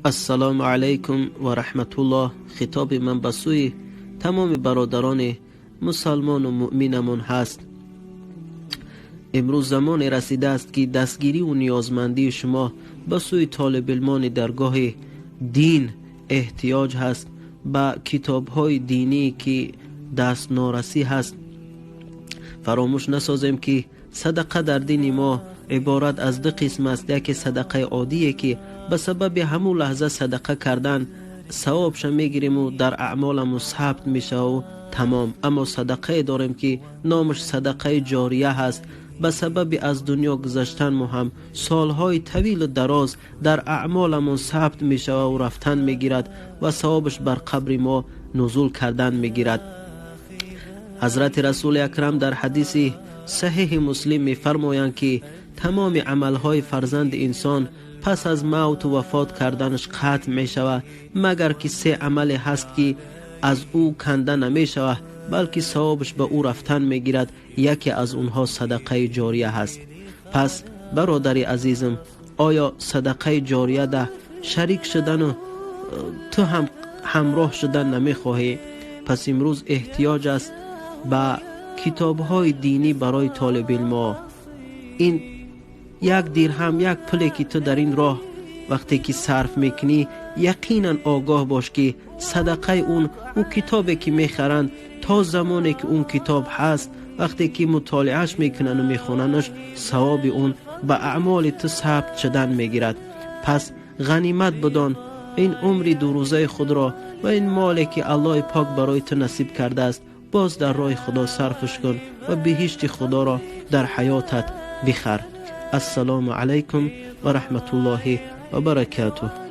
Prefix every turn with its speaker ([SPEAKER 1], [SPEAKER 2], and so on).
[SPEAKER 1] السلام علیکم و رحمت الله. خطاب من به سوی تمام برادران مسلمان و مؤمنمون هست. امروز زمان رسیده است که دستگیری و نیازمندی شما به سوی طالب علمان درگاه دین احتیاج هست به کتاب های دینی که دست نارسی هست. فراموش نسازیم که صدقه در دین ما عبارت از دو قسم است. یکی صدقه عادیه که به سبب همون لحظه صدقه کردن ثوابش میگیریم و در اعمالمون ثبت میشه و تمام. اما صدقه داریم که نامش صدقه جاریه هست. به سبب از دنیا گذشتن ما هم سالهای طویل و دراز در اعمالمون ثبت میشه و رفتن میگیرد و ثوابش بر قبر ما نزول کردن میگیرد. حضرت رسول اکرم در حدیث صحیح مسلم میفرمایند که تمام عملهای فرزند انسان پس از موت و وفات کردنش قطع می شود مگر که 3 عمل هست که از او کنده نمی شود بلکه ثوابش به او رفتن می گیرد. یکی از اونها صدقه جاریه هست. پس برادری عزیزم، آیا صدقه جاریه ده شریک شدن و تو هم همراه شدن نمی خواهی؟ پس امروز احتیاج است به کتاب های دینی برای طالب علم. این 1 درهم 1 پولی که تو در این راه وقتی که صرف میکنی یقینا آگاه باش که صدقه اون کتابی که میخرند تا زمانی که اون کتاب هست وقتی که مطالعهش میکنن و میخوننش ثواب اون به اعمال تو ثبت شدن میگیرد. پس غنیمت بدان این عمر 2 روزه خود را و این مالی که الله پاک برای تو نصیب کرده است باز در راه خدا صرفش کن و بهشت خدا را در حیاتت بخر. السلام علیکم و رحمت الله و برکاته.